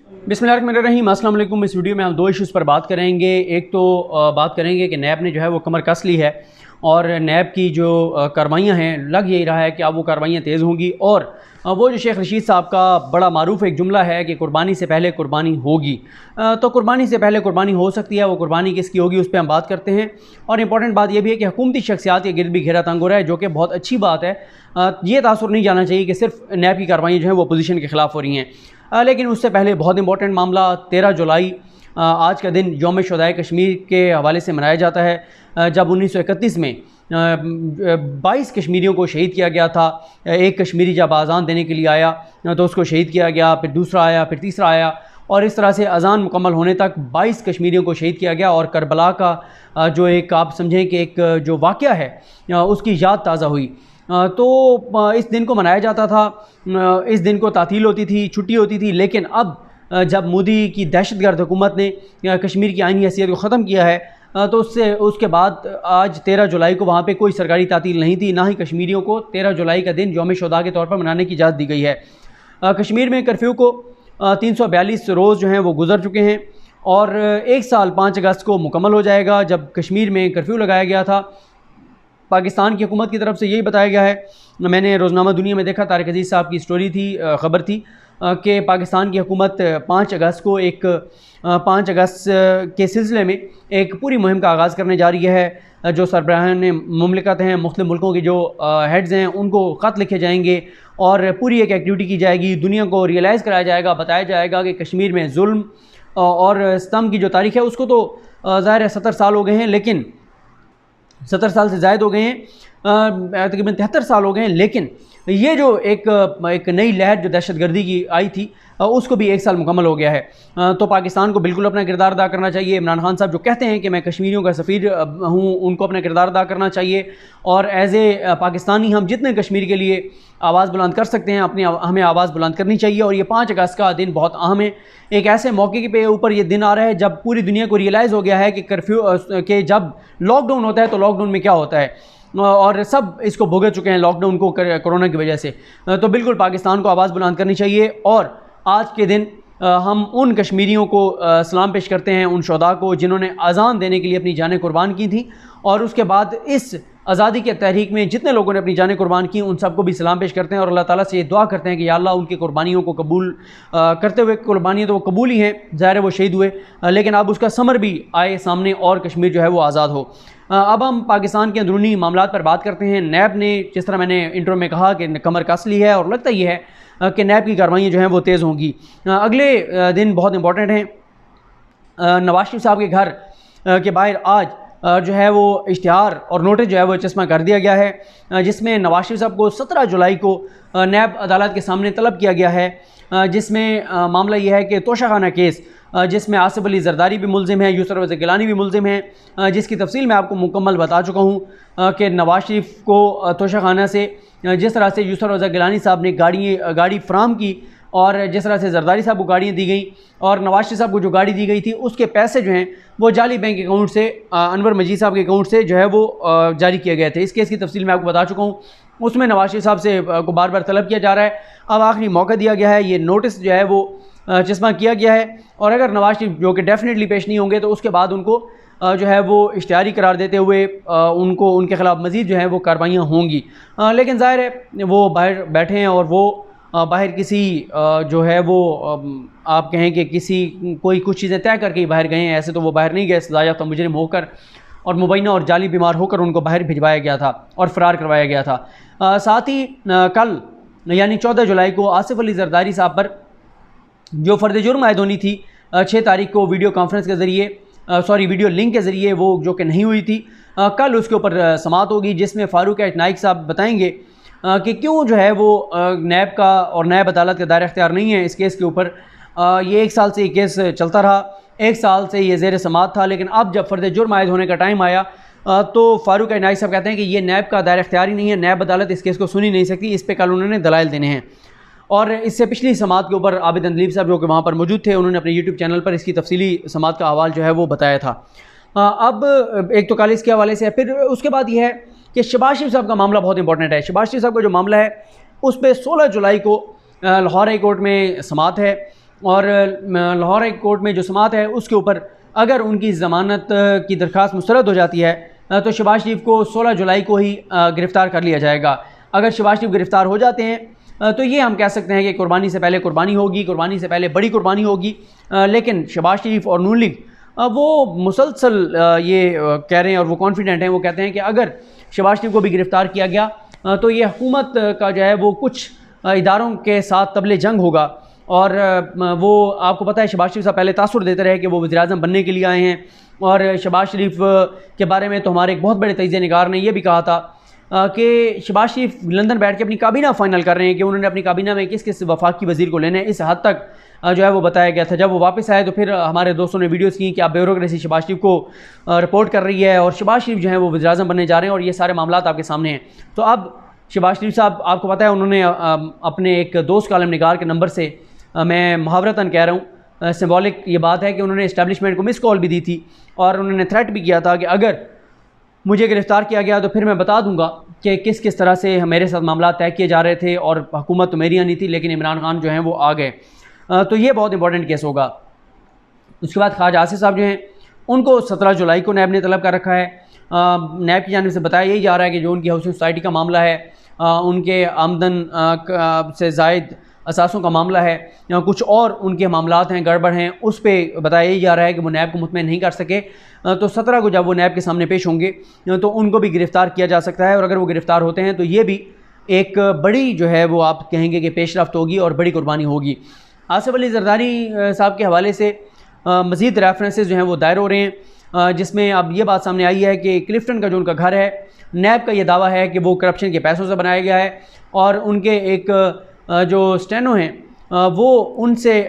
बिस्मिल्लाहिर्रहमानिर्रहीम, अस्सलाम वालेकुम। इस वीडियो में हम दो इश्यूज़ पर बात करेंगे। एक तो बात करेंगे कि नैब ने जो है वो कमर कस ली है और नैब की जो कार्रवाइयाँ हैं, लग यही रहा है कि अब वो कार्रवाइयाँ तेज़ होंगी। और वो जो शेख रशीद साहब का बड़ा मारूफ एक जुमला है कि कुर्बानी से पहले कुर्बानी होगी, तो कुर्बानी से पहले कुर्बानी हो सकती है। वो कुर्बानी किसकी होगी उस पर हम बात करते हैं। और इंपॉर्टेंट बात यह भी है कि हुकूमती शख्सियात के गिर्द भी घेरा तंग हो रहा है, जो कि बहुत अच्छी बात है। ये तासुर नहीं जाना चाहिए कि सिर्फ नैब की कार्रवाई जो है वो अपोजिशन के ख़िलाफ़ हो रही हैं। लेकिन उससे पहले बहुत इंपॉर्टेंट मामला 13 जुलाई, आज का दिन यौम शुहदाए कश्मीर के हवाले से मनाया जाता है, जब 1931 में 22 कश्मीरियों को शहीद किया गया था। एक कश्मीरी जब आज़ान देने के लिए आया तो उसको शहीद किया गया, फिर दूसरा आया, फिर तीसरा आया, और इस तरह से अज़ान मुकम्मल होने तक 22 कश्मीरियों को शहीद किया गया। और करबला का जो एक आप समझें कि एक जो वाक़या है उसकी याद ताज़ा हुई। तो इस दिन को मनाया जाता था, इस दिन को तातील होती थी, छुट्टी होती थी। लेकिन अब जब मोदी की दहशतगर्द हुकूमत ने कश्मीर की आइनी हैसियत को ख़त्म किया है, तो उसके बाद आज 13 जुलाई को वहाँ पे कोई सरकारी तातील नहीं थी, ना ही कश्मीरियों को 13 जुलाई का दिन यौम शुहदा के तौर पर मनाने की इजाज़त दी गई है। कश्मीर में कर्फ्यू को 342 रोज़ जो हैं वो गुजर चुके हैं और 1 साल 5 अगस्त को मुकम्मल हो जाएगा जब कश्मीर में कर्फ्यू लगाया गया था। पाकिस्तान की हुकूमत की तरफ से यही बताया गया है, मैंने रोज़नामा दुनिया में देखा, तारिक अजीज़ साहब की स्टोरी थी, ख़बर थी कि पाकिस्तान की हुकूमत 5 अगस्त को 5 अगस्त के सिलसिले में एक पूरी मुहिम का आगाज़ करने जा रही है। जो सरबराहान मुमलिकत हैं, मुख्तलिफ़ मुल्कों के जो हेड्स हैं, उनको ख़त लिखे जाएंगे और पूरी एक एक्टिविटी की जाएगी। दुनिया को रियलाइज़ कराया जाएगा, बताया जाएगा कि कश्मीर में जुल्म और सितम की जो तारीख़ है उसको तो ज़ाहिर है 70 साल हो गए हैं, लेकिन 70 साल से ज़ायद हो गए हैं, तकरीबन 73 साल हो गए हैं। लेकिन ये जो एक नई लहर जो दहशतगर्दी की आई थी उसको भी 1 साल मुकम्मल हो गया है। तो पाकिस्तान को बिल्कुल अपना किरदार अदा करना चाहिए। इमरान खान साहब जो कहते हैं कि मैं कश्मीरियों का सफ़ीर हूँ, उनको अपना किरदार अदा करना चाहिए। और एज़ ए पाकिस्तानी हम जितने कश्मीर के लिए आवाज़ बुलंद कर सकते हैं हमें आवाज़ बुलंद करनी चाहिए। और ये 5 अगस्त का दिन बहुत अहम है। एक ऐसे मौके पे ऊपर ये दिन आ रहा है जब पूरी दुनिया को रियलाइज़ हो गया है कि कर्फ्यू के जब लॉकडाउन होता है तो लॉकडाउन में क्या होता है, और सब इसको भुगत चुके हैं लॉकडाउन को कोरोना की वजह से। तो बिल्कुल पाकिस्तान को आवाज़ बुलंद करनी चाहिए। और आज के दिन हम उन कश्मीरियों को सलाम पेश करते हैं, उन शुहदा को जिन्होंने अज़ान देने के लिए अपनी जानें कुर्बान की थी। और उसके बाद इस आज़ादी के तहरीक में जितने लोगों ने अपनी जानें कुर्बान की उन सबको भी सलाम पेश करते हैं और अल्लाह ताला से ये दुआ करते हैं कि या अल्लाह उनकी कुर्बानियों को कबूल करते हुए, कुर्बानियाँ तो वो कबूल ही हैं, ज़ाहिर है वो शहीद हुए, लेकिन अब उसका समर भी आए सामने और कश्मीर जो है वो आज़ाद हो। अब हम पाकिस्तान के अंदरूनी मामलात पर बात करते हैं। नैब ने, जिस तरह मैंने इंट्रो में कहा, कि कमर कस ली है और लगता ये है कि नैब की कार्रवाइयाँ जो हैं वो तेज़ होंगी। अगले दिन बहुत इंपॉर्टेंट हैं। नवाज शरीफ साहब के घर के बाहर आज जो है वो इश्तिहार और नोटिस जो है वो चश्मा कर दिया गया है, जिसमें नवाज शरीफ साहब को 17 जुलाई को नैब अदालत के सामने तलब किया गया है, जिसमें मामला ये है कि तोशाखाना केस, जिसमें आसिफ अली जरदारी भी मुलजिम है, यूसुफ रज़ा गिलानी भी मुलजिम है, जिसकी तफसील मैं आपको मुकम्मल बता चुका हूँ कि नवाज शरीफ को तोशाखाना से जिस तरह से यूसुफ रज़ा गिलानी साहब ने गाड़ी फ्राहम की और जिस तरह से जरदारी साहब को गाड़ियाँ दी गई और नवाज शरीफ साहब को जो गाड़ी दी गई थी उसके पैसे जो हैं वो जाली बैंक अकाउंट से, अनवर मजीद साहब के अकाउंट से जो है वो जारी किए गए थे। इस केस की तफसील मैं आपको बता चुका हूँ। उसमें नवाज शरीफ साहब से को बार बार तलब किया जा रहा है। अब आखिरी मौका दिया गया है, ये नोटिस जो है वो चश्मा किया गया है और अगर नवाज शरीफ जो कि डेफिनेटली पेश नहीं होंगे तो उसके बाद उनको जो है वो इश्तिहारी करार देते हुए उनके ख़िलाफ़ मज़ीद जो है वो कार्रवाइयाँ होंगी। लेकिन ज़ाहिर है वो बाहर बैठे हैं और वो बाहर किसी जो है वो आप कहें कि कोई कुछ चीज़ें तय करके ही बाहर गए हैं। ऐसे तो वो बाहर नहीं गए, सज़ा याफ्ता मुजरिम होकर और मुबैना और जाली बीमार होकर उनको बाहर भिजवाया गया था और फ़रार करवाया गया था। साथ ही कल यानी 14 जुलाई को आसिफ अली जरदारी साहब पर जो फ़र्द जुर्म आयद होनी थी 6 तारीख को वीडियो कॉन्फ्रेंस के ज़रिए, वीडियो लिंक के ज़रिए, वो जो कि नहीं हुई थी, कल उसके ऊपर समाअत होगी जिसमें फ़ारूक नाइक साहब बताएंगे कि क्यों जो है वो नैब का और नैब अदालत का दायरा इख्तियार नहीं है इस केस के ऊपर। ये 1 साल से ये केस चलता रहा, 1 साल से ये ज़ेर समाअत था, लेकिन अब जब फ़र्द जुर्म आयद होने का टाइम आया तो फ़ारूक नाइक साहब कहते हैं कि ये नैब का दायरा इख्तियार ही नहीं है, नैब अदालत इस केस को सुन ही नहीं सकती, इस पर कल उन्होंने दलाइल देने हैं। और इससे पिछली समाअत के ऊपर आबिद अंदलीब साहब जो कि वहाँ पर मौजूद थे, उन्होंने अपने यूट्यूब चैनल पर इसकी तफसीली समाअत का अहवाल जो है वो बताया था। अब एक तो कल इसके हवाले से है। फिर उसके बाद ये है कि शहबाज शरीफ साहब का मामला बहुत इंपॉर्टेंट है। शहबाज शरीफ साहब का जो मामला है उस पर 16 जुलाई को लाहौर हाई कोर्ट में समाअत है और लाहौर हाई कोर्ट में जो समाअत है उसके ऊपर अगर उनकी ज़मानत की दरख्वास्त मुस्तरद हो जाती है तो शहबाज शरीफ को 16 जुलाई को ही गिरफ़्तार कर लिया जाएगा। अगर शहबाज शरीफ गिरफ़्तार हो जाते हैं तो ये हम कह सकते हैं कि कुर्बानी से पहले कुर्बानी होगी, कुर्बानी से पहले बड़ी कुर्बानी होगी। लेकिन शहबाज शरीफ और नून लीग वो मुसलसल ये कह रहे हैं और वो कॉन्फिडेंट हैं, वो कहते हैं कि अगर शहबाज शरीफ को भी गिरफ़्तार किया गया तो ये हुकूमत का जो है वो कुछ इदारों के साथ तबले जंग होगा। और वो आपको पता है शहबाज शरीफ साहब पहले तासुर देते रहे कि वो वज़ीर-ए-आज़म बनने के लिए आए हैं, और शहबाज शरीफ के बारे में तो हमारे एक बहुत बड़े तजिया निगार ने यह भी कहा था कि शहबाज शरीफ लंदन बैठ के अपनी काबीना फाइनल कर रहे हैं कि उन्होंने अपनी काबीना में किस किस वफाकी वज़ीर को लेना है। इस हद तक जो है वो बताया गया था। जब वो वापस आए तो फिर हमारे दोस्तों ने वीडियोज़ की कि आप ब्यूरोक्रेसी शहबाज शरीफ को रिपोर्ट कर रही है और शहबाज शरीफ जो है वो वज़ीर-ए-आज़म बनने जा रहे हैं और ये सारे मामला आपके सामने हैं। तो अब शहबाज शरीफ साहब, आपको पता है उन्होंने अपने एक दोस्त कालम निगार के नंबर से, मैं मुहावरतन कह रहा हूँ, सिंबॉलिक ये बात है कि उन्होंने इस्टेब्लिशमेंट को मिस कॉल भी दी थी और उन्होंने थ्रेट भी किया था कि अगर मुझे गिरफ़्तार किया गया तो फिर मैं बता दूंगा कि किस किस तरह से मेरे साथ मामला तय किए जा रहे थे और हुकूमत तो मेरी आनी थी, लेकिन इमरान खान जो हैं वो आ गए। तो ये बहुत इंपॉर्टेंट केस होगा। उसके बाद ख्वाजा आसिफ साहब जो हैं उनको 17 जुलाई को नैब ने तलब कर रखा है। नैब की जानिब से बताया यही जा रहा है कि जो उनकी हाउसिंग सोसाइटी का मामला है, उनके आमदन से ज़ायद असासों का मामला है, या कुछ और उनके मामलात हैं, गड़बड़ हैं, उस पर बताया ही जा रहा है कि वो नैब को मुतमईन नहीं कर सके। तो 17 को जब वो नैब के सामने पेश होंगे तो उनको भी गिरफ़्तार किया जा सकता है, और अगर वो गिरफ़्तार होते हैं तो ये भी एक बड़ी जो है वो आप कहेंगे कि पेशरफ्त होगी और बड़ी कुर्बानी होगी। आसिफ अली जरदारी साहब के हवाले से मज़ीद रेफरेंसेस जो हैं वो दायर हो रहे हैं, जिसमें अब ये बात सामने आई है कि क्लिफ्टन का जो उनका घर है, नैब का ये दावा है कि वो करप्शन के पैसों से बनाया गया है, और उनके एक जो स्टेनो हैं वो उनसे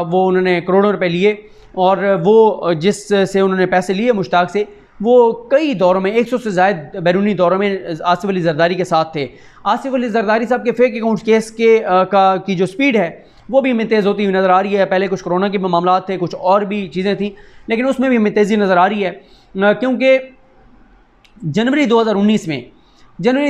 वो उन्होंने करोड़ों रुपए लिए, और वो जिस से उन्होंने पैसे लिए मुश्ताक से, वो कई दौरों में 100 से ज़ायद बैरूनी दौरों में आसिफ अली जरदारी के साथ थे। आसिफ अली जरदारी साहब के फेक अकाउंट्स केस के की जो स्पीड है वो भी हमें तेज़ होती हुई नज़र आ रही है। पहले कुछ कोरोना के मामला थे, कुछ और भी चीज़ें थी, लेकिन उसमें भी हमें तेज़ी नज़र आ रही है, क्योंकि जनवरी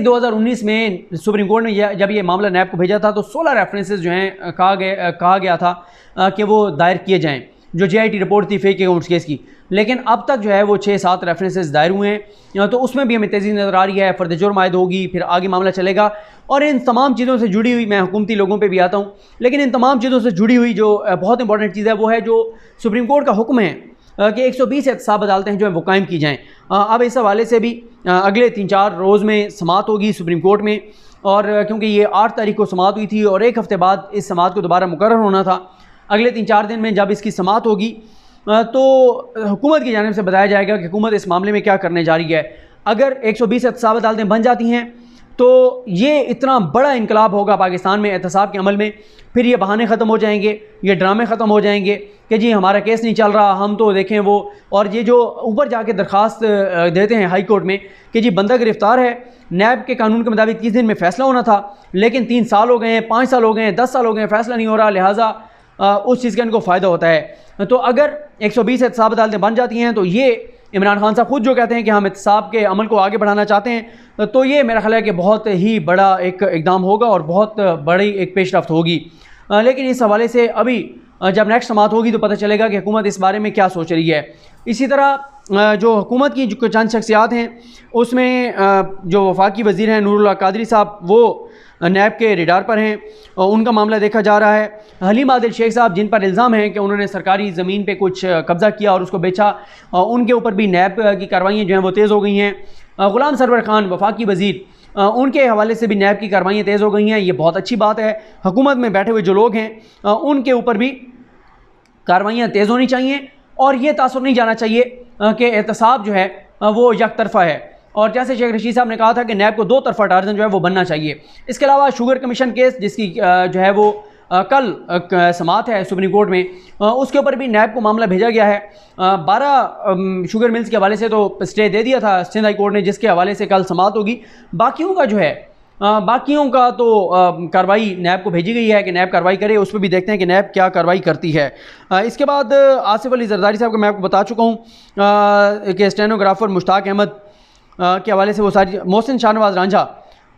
2019 में सुप्रीम कोर्ट ने जब ये मामला नैब को भेजा था तो 16 रेफरेंसेस जो हैं कहा गया था कि वो दायर किए जाएं, जो JIT रिपोर्ट थी फेक अकाउंट्स केस की। लेकिन अब तक जो है वो 6-7 रेफरेंसेस दायर हुए हैं, तो उसमें भी हमें तेज़ी नज़र आ रही है। फ़र्द जुर्म आयद होगी, फिर आगे मामला चलेगा, और इन तमाम चीज़ों से जुड़ी हुई, मैं हुकूमती लोगों पे भी आता हूँ, लेकिन इन तमाम चीज़ों से जुड़ी हुई जो बहुत इंपॉर्टेंट चीज़ है वो है जो सुप्रीम कोर्ट का हुक्म है कि 120 एहतसाब अदालतें जो है वो कायम की जाएँ। अब इस हवाले से भी अगले 3-4 रोज़ में समाअत होगी सुप्रीम कोर्ट में, और क्योंकि ये 8 तारीख को समाअत हुई थी और एक हफ़्ते बाद इस समाअत को दोबारा मुकर्रर होना था, अगले 3-4 दिन में जब इसकी समाअत होगी तो हुकूमत की जानिब से बताया जाएगा कि हुकूमत इस मामले में क्या करने जा रही है। अगर 120 एहतसाब अदालतें बन जाती हैं तो ये इतना बड़ा इनकलाब होगा पाकिस्तान में एहतसाब के अमल में। फिर ये बहाने ख़त्म हो जाएंगे, ये ड्रामे ख़त्म हो जाएंगे कि जी हमारा केस नहीं चल रहा, हम तो देखें वो, और ये जो ऊपर जाके दरख्वास्त देते हैं हाई कोर्ट में कि जी बंदा गिरफ़्तार है, नैब के कानून के मुताबिक 30 दिन में फ़ैसला होना था, लेकिन 3 साल हो गए हैं, 5 साल हो गए हैं, 10 साल हो गए हैं, फ़ैसला नहीं हो रहा, लिहाजा उस चीज़ का इनको फ़ायदा होता है। तो अगर 120 एहतसाब अदालतें बन जाती हैं तो ये इमरान खान साहब खुद जो कहते हैं कि हम एहतसाब के अमल को आगे बढ़ाना चाहते हैं, तो ये मेरा ख्याल है कि बहुत ही बड़ा एक इक़दाम होगा और बहुत बड़ी एक पेशरफ्त होगी। लेकिन इस हवाले से अभी जब नेक्स्ट समाअत होगी तो पता चलेगा कि हुकूमत इस बारे में क्या सोच रही है। इसी तरह जो हुकूमत की जो चंद शख्सियात हैं उसमें जो वफाकी वज़ीर हैं नूरुल्लाह कादरी साहब, वो नैब के रिडार पर हैं, उनका मामला देखा जा रहा है। हलीम आदिल शेख साहब, जिन पर इल्ज़ाम है कि उन्होंने सरकारी ज़मीन पे कुछ कब्ज़ा किया और उसको बेचा, उनके ऊपर भी नैब की कार्रवाइयाँ जो हैं वो तेज़ हो गई हैं। ग़ुलाम सरवर खान वफाकी वज़ीर, उनके हवाले से भी नैब की कार्रवाइयाँ तेज़ हो गई हैं। ये बहुत अच्छी बात है। हुकूमत में बैठे हुए जो लोग हैं उनके ऊपर भी कार्रवाइयाँ तेज़ होनी चाहिए, और ये तासुर नहीं जाना चाहिए कि एहतसाब जो है वो एक तरफ़ा है। और जैसे शेख रशीद साहब ने कहा था कि नैब को 2 तरफ़ा टारजन जो है वो बनना चाहिए। इसके अलावा शुगर कमीशन केस, जिसकी जो है वो कल समाअत है सुप्रीम कोर्ट में, उसके ऊपर भी नैब को मामला भेजा गया है। 12 शुगर मिल्स के हवाले से तो स्टे दे दिया था सिंध हाई कोर्ट ने, जिसके हवाले से कल समाअत होगी। बाकियों का जो है बाकियों का तो कार्रवाई नैब को भेजी गई है कि नैब कार्रवाई करे, उस पर भी देखते हैं कि नैब क्या कार्रवाई करती है। इसके बाद आसिफ अली जरदारी साहब को मैं आपको बता चुका हूँ कि स्टेनोग्राफर मुश्ताक अहमद के हवाले से वो सारी, मोहसिन शाहनवाज रांझा,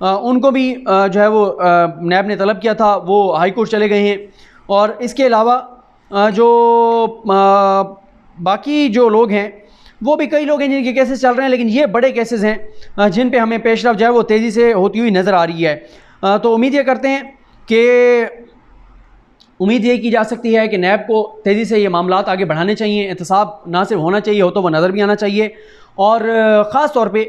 उनको भी जो है वो नैब ने तलब किया था, वो हाई कोर्ट चले गए हैं। और इसके अलावा जो बाकी जो लोग हैं वो भी कई लोग हैं जिनके केसेस चल रहे हैं, लेकिन ये बड़े केसेस हैं जिन पे हमें पेशरफ जो है वो तेज़ी से होती हुई नज़र आ रही है। तो उम्मीद ये करते हैं कि उम्मीद ये की जा सकती है कि नैब को तेज़ी से ये मामला आगे बढ़ाने चाहिए, एहतसाब ना सिर्फ होना चाहिए, हो तो वह नज़र भी आना चाहिए। और ख़ास तौर पे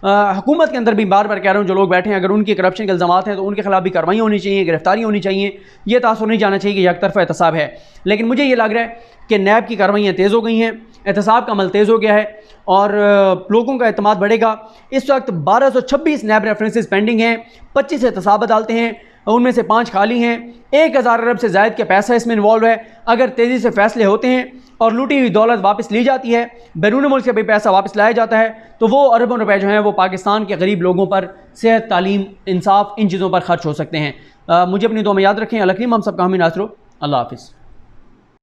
हुकूमत के अंदर भी बार बार कह रहा हूँ, जो लोग बैठे हैं अगर उनके करप्शन के इल्ज़ामात हैं तो उनके खिलाफ भी कार्रवाई होनी चाहिए, गिरफ्तारी होनी चाहिए। ये तासुर नहीं जाना चाहिए कि एकतरफ़ा एहतसाब है। लेकिन मुझे ये लग रहा है कि नैब की कार्रवाइयाँ तेज़ हो गई हैं, एहतसाब का अमल तेज़ हो गया है और लोगों का एतमाद बढ़ेगा। इस वक्त 1226 नैब रेफरेंसेस पेंडिंग हैं, 25 एहतसाब अदालतें हैं, उनमें से 5 खाली हैं। 1000 अरब से ज़ायद का पैसा इसमें इन्वॉल्व है। अगर तेज़ी से फैसले होते हैं और लूटी हुई दौलत वापस ली जाती है, बैरून मुल्क से भी पैसा वापस लाया जाता है, तो वो अरबों रुपए जो हैं वो पाकिस्तान के गरीब लोगों पर सेहत, तालीम, इंसाफ, इन चीज़ों पर खर्च हो सकते हैं। मुझे अपनी दुआ में याद रखें। अल्लाह करीम हम सबका हामी नासरो। अल्लाह हाफ़िज़।